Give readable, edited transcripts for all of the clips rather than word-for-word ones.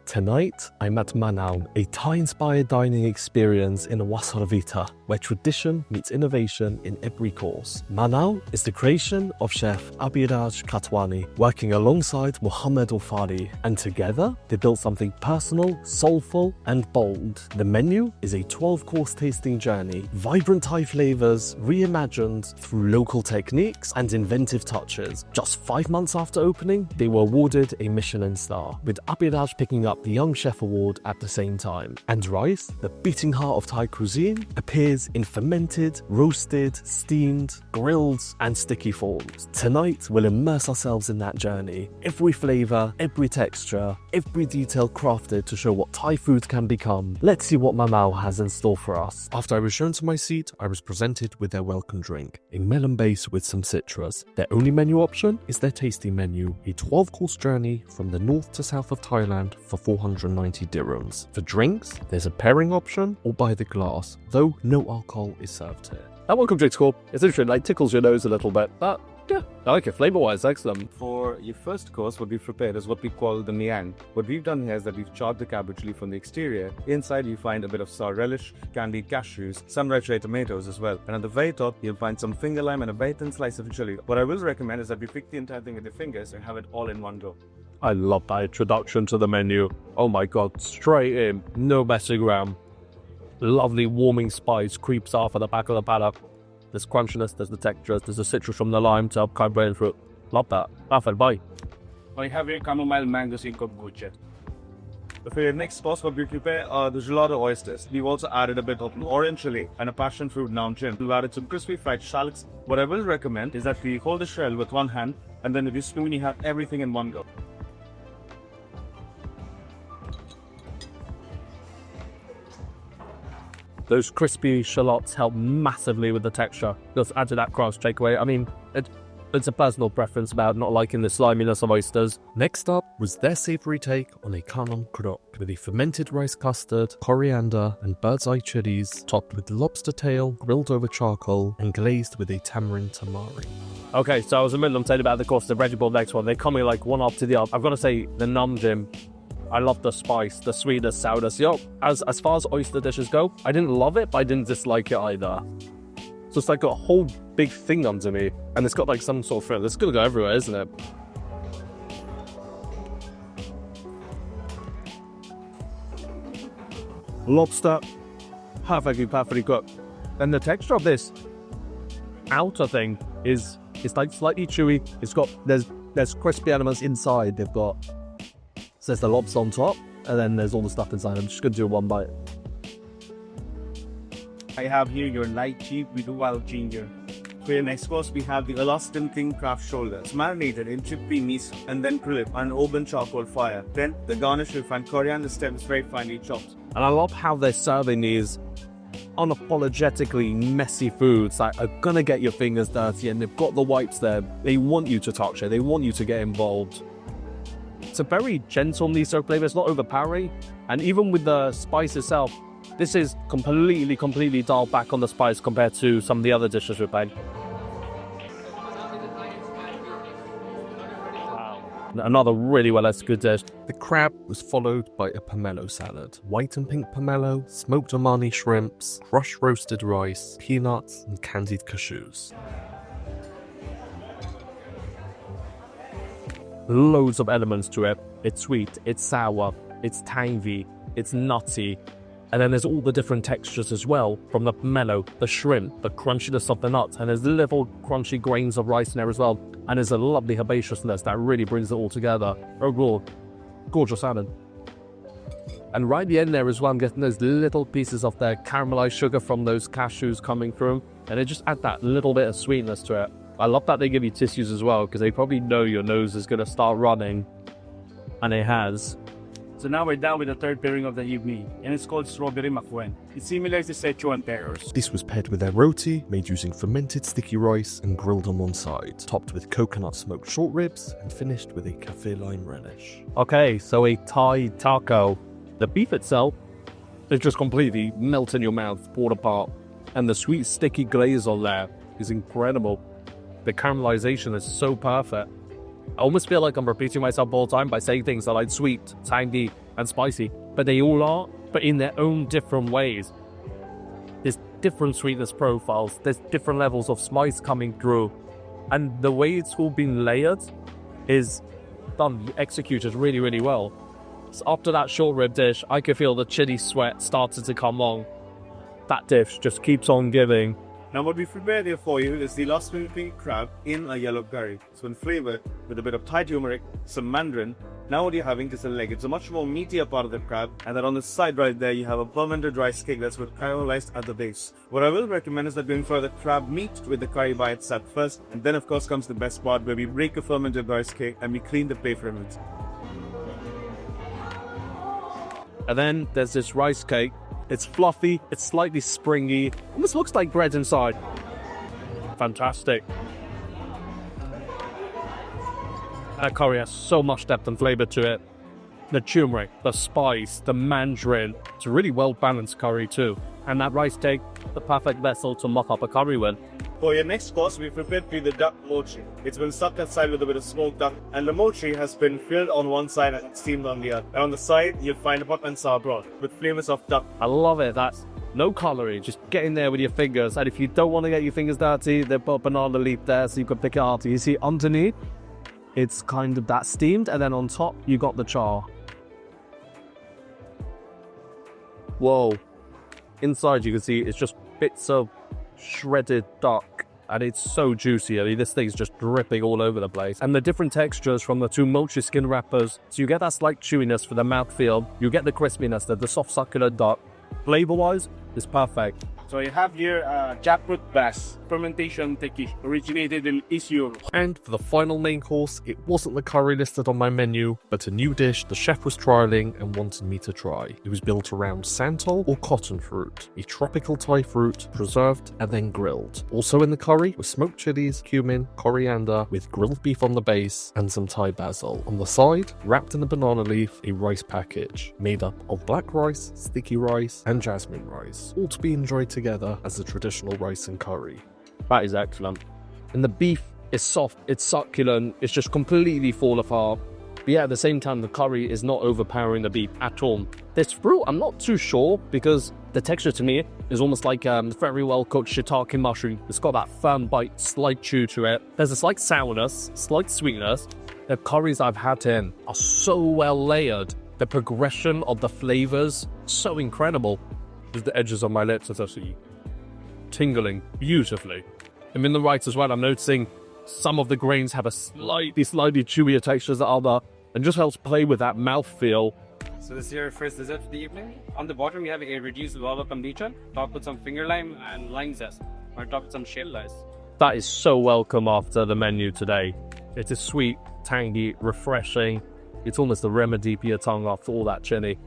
Tonight, I'm at Manao, a Thai-inspired dining experience in Wasarvita, where tradition meets innovation in every course. Manao is the creation of chef Abhiraj Khatwani, working alongside Muhammad Ofari, and together they built something personal, soulful, and bold. The menu is a 12-course tasting journey, vibrant Thai flavors reimagined through local techniques and inventive touches. Just 5 months after opening, they were awarded a Michelin star, with Abhiraj picking up the Young Chef Award at the same time. And rice, the beating heart of Thai cuisine, appears in fermented, roasted, steamed, grilled, and sticky forms. Tonight, we'll immerse ourselves in that journey. Every flavor, every texture, every detail crafted to show what Thai food can become. Let's see what Manao has in store for us. After I was shown to my seat, I was presented with their welcome drink, a melon base with some citrus. Their only menu option is their tasting menu, a 12-course journey from the north to south of Thailand for 490 dirhams. For drinks, there's a pairing option or by the glass, though no alcohol is served here. That welcome drink's cool. It's interesting, like tickles your nose a little bit, but yeah, I like it. Flavor-wise, excellent. For your first course, what we've prepared is what we call the miang. What we've done here is that we've chopped the cabbage leaf from the exterior. Inside, you find a bit of sour relish, candied cashews, some red cherry tomatoes as well. And at the very top, you'll find some finger lime and a very thin slice of chili. What I will recommend is that we pick the entire thing with your fingers and have it all in one go. I love that introduction to the menu. Oh my god, straight in, no messing around. Lovely warming spice creeps off at the back of the palate. There's crunchiness, there's the texture, there's the citrus from the lime to help carbonated fruit. Love that. Perfect, bye. I have your chamomile mango kombucha. For your next course, what we prepare are the gelato oysters. We've also added a bit of orange chili and a passion fruit namjin. We've added some crispy fried shallots. What I will recommend is that we hold the shell with one hand, and then with your spoon you have everything in one go. Those crispy shallots help massively with the texture. Just add to that crust takeaway. I mean, it's a personal preference about not liking the sliminess of oysters. Next up was their savoury take on a kanon krok with a fermented rice custard, coriander, and bird's eye chilies, topped with lobster tail, grilled over charcoal, and glazed with a tamarind tamari. Okay, so I was in the middle of telling about the course, the vegetable next one. They're coming like one after the other. I've got to say, the namjim, I love the spice, the sweetness, sourness. Yo, as far as oyster dishes go, I didn't love it, but I didn't dislike it either. So it's like got a whole big thing under me, and it's got like some sort of flavor. It's gonna go everywhere, isn't it? Lobster, perfectly cooked. And the texture of this outer thing is like slightly chewy. It's got there's crispy elements inside. They've got there's the lobster on top, and then there's all the stuff inside. I'm just gonna do one bite. I have here your lychee with wild ginger. For your next course, we have the Alaskan King Craft Shoulder. It's marinated in chickpea miso and then grilled on an open charcoal fire. Then the garnish will find coriander stems very finely chopped. And I love how they're serving these unapologetically messy foods that are gonna get your fingers dirty, and they've got the wipes there. They want you to touch it. They want you to get involved. It's a very gentle miso flavor. It's not overpowering, and even with the spice itself, this is completely dialed back on the spice compared to some of the other dishes we've made. Wow. Another really well executed dish. The crab was followed by a pomelo salad. White and pink pomelo, smoked Omani shrimps, crushed roasted rice, peanuts, and candied cashews. Loads of elements to it. It's sweet, it's sour, it's tangy, it's nutty. And then there's all the different textures as well, from the pomelo, the shrimp, the crunchiness of the nuts, and there's little crunchy grains of rice in there as well. And there's a lovely herbaceousness that really brings it all together. Overall, gorgeous salad. And right at the end there as well, I'm getting those little pieces of the caramelized sugar from those cashews coming through, and they just add that little bit of sweetness to it. I love that they give you tissues as well, because they probably know your nose is going to start running, and it has. So now we're down with the third pairing of the evening, and it's called strawberry makwen. It's similar to Sichuan pears. This was paired with their roti, made using fermented sticky rice and grilled on one side, topped with coconut smoked short ribs, and finished with a kaffir lime relish. Okay, so a Thai taco. The beef itself is just completely melt in your mouth, poured apart, and the sweet sticky glaze on there is incredible. The caramelization is so perfect. I almost feel like I'm repeating myself all the time by saying things that are like sweet, tangy, and spicy, but they all are, but in their own different ways. There's different sweetness profiles, there's different levels of spice coming through, and the way it's all been layered is done, executed really, really well. So after that short rib dish, I could feel the chili sweat started to come on. That dish just keeps on giving. Now what we've prepared here for you is the lost Philippine crab in a yellow curry. So in flavor with a bit of Thai turmeric, some mandarin. Now what you're having is a leg. It's a much more meatier part of the crab, and then on the side right there you have a fermented rice cake that's with caramelized at the base. What I will recommend is that going for the crab meat with the curry by itself first, and then of course comes the best part where we break a fermented rice cake and we clean the plate from it. And then there's this rice cake. It's fluffy, it's slightly springy, almost looks like bread inside. Fantastic. That curry has so much depth and flavor to it. The turmeric, the spice, the mandarin. It's a really well balanced curry too. And that rice cake, the perfect vessel to mop up a curry with. For your next course, we've prepared for you the duck mochi. It's been stuffed inside with a bit of smoked duck, and the mochi has been filled on one side and steamed on the other. And on the side, you'll find a hot and sour broth with flavors of duck. I love it. That's no coloring. Just get in there with your fingers. And if you don't want to get your fingers dirty, they've got a banana leaf there so you can pick it up. You see underneath, it's kind of that steamed, and then on top, you got the char. Whoa. Inside, you can see it's just bits of shredded duck, and it's so juicy. I mean, this thing's just dripping all over the place. And the different textures from the two mochi skin wrappers, so you get that slight chewiness for the mouthfeel, you get the crispiness, the soft succulent duck. Flavor-wise, it's perfect. So you have here jackfruit bass, fermentation technique, originated in East Europe. And for the final main course, it wasn't the curry listed on my menu, but a new dish the chef was trialling and wanted me to try. It was built around santol or cotton fruit, a tropical Thai fruit, preserved and then grilled. Also in the curry were smoked chilies, cumin, coriander, with grilled beef on the base and some Thai basil. On the side, wrapped in a banana leaf, a rice package, made up of black rice, sticky rice and jasmine rice, all to be enjoyed together as a traditional rice and curry. That is excellent. And the beef is soft, it's succulent, it's just completely fall apart. But yeah, at the same time, the curry is not overpowering the beef at all. This fruit, I'm not too sure, because the texture to me is almost like very well cooked shiitake mushroom. It's got that firm bite, slight chew to it. There's a slight sourness, slight sweetness. The curries I've had in are so well layered. The progression of the flavors, so incredible. Just the edges of my lips are actually tingling beautifully. I'm in the right as well. I'm noticing some of the grains have a slightly chewier texture than other, and just helps play with that mouthfeel. So this is your first dessert for the evening. On the bottom, we have a reduced lava kombucha, topped with some finger lime and lime zest, or topped with some shell ice. That is so welcome after the menu today. It is sweet, tangy, refreshing. It's almost a remedy for your tongue after all that chili.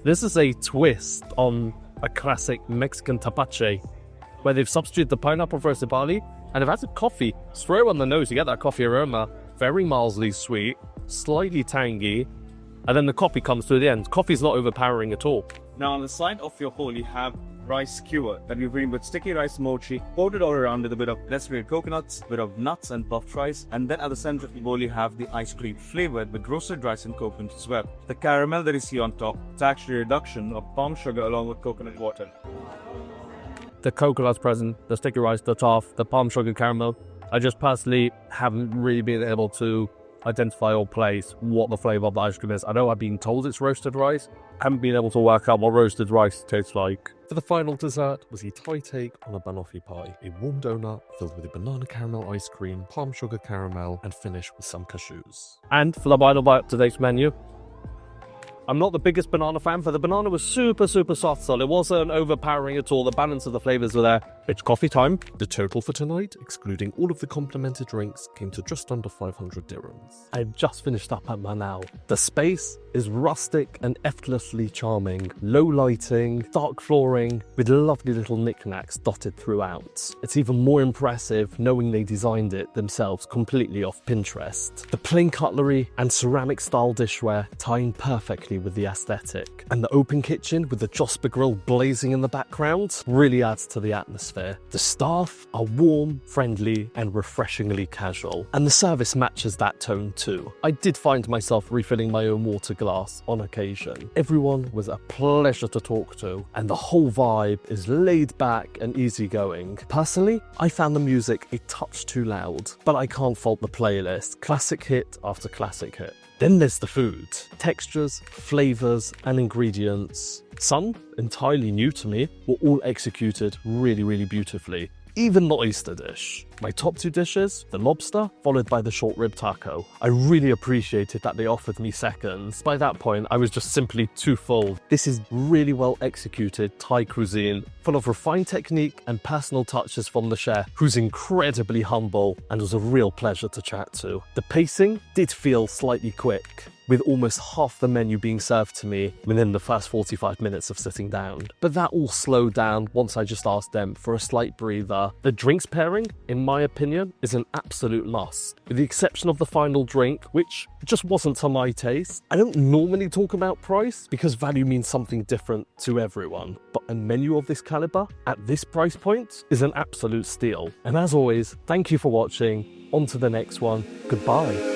This is a twist on a classic Mexican tapache, where they've substituted the pineapple for roasted barley, and they've added coffee. Straight on the nose, you get that coffee aroma. Very mildly sweet, slightly tangy, and then the coffee comes to the end. Coffee's not overpowering at all. Now on the side of your whole, you have rice skewer that we've made with sticky rice mochi, coated all around with a bit of desiccated coconuts, a bit of nuts and puffed rice, and then at the center of the bowl you have the ice cream flavored with roasted rice and coconut as well. The caramel that you see on top, it's actually a reduction of palm sugar along with coconut water. The coconut's present, the sticky rice, the toff, the palm sugar caramel. I just personally haven't really been able to identify or place what the flavor of the ice cream is. I know I've been told it's roasted rice. I haven't been able to work out what roasted rice tastes like. For the final dessert was a Thai take on a banoffee pie, a warm donut filled with a banana caramel ice cream, palm sugar caramel, and finished with some cashews. And for the final bite of today's menu, I'm not the biggest banana fan, but the banana was super soft, so it wasn't overpowering at all. The balance of the flavors were there. It's coffee time. The total for tonight, excluding all of the complimentary drinks, came to just under 500 dirhams. I've just finished up at Manao. The space is rustic and effortlessly charming. Low lighting, dark flooring, with lovely little knickknacks dotted throughout. It's even more impressive knowing they designed it themselves completely off Pinterest. The plain cutlery and ceramic style dishware tying perfectly perfectly with the aesthetic. And the open kitchen with the Josper grill blazing in the background really adds to the atmosphere. The staff are warm, friendly, and refreshingly casual. And the service matches that tone too. I did find myself refilling my own water glass on occasion. Everyone was a pleasure to talk to, and the whole vibe is laid back and easygoing. Personally, I found the music a touch too loud, but I can't fault the playlist. Classic hit after classic hit. Then there's the food. Textures, flavours and ingredients, some entirely new to me, were all executed really beautifully. Even the oyster dish. My top two dishes, the lobster, followed by the short rib taco. I really appreciated that they offered me seconds. By that point, I was just simply too full. This is really well executed Thai cuisine, full of refined technique and personal touches from the chef, who's incredibly humble and was a real pleasure to chat to. The pacing did feel slightly quick, with almost half the menu being served to me within the first 45 minutes of sitting down. But that all slowed down once I just asked them for a slight breather. The drinks pairing, in my opinion, is an absolute must. With the exception of the final drink, which just wasn't to my taste. I don't normally talk about price because value means something different to everyone. But a menu of this caliber, at this price point, is an absolute steal. And as always, thank you for watching. On to the next one. Goodbye.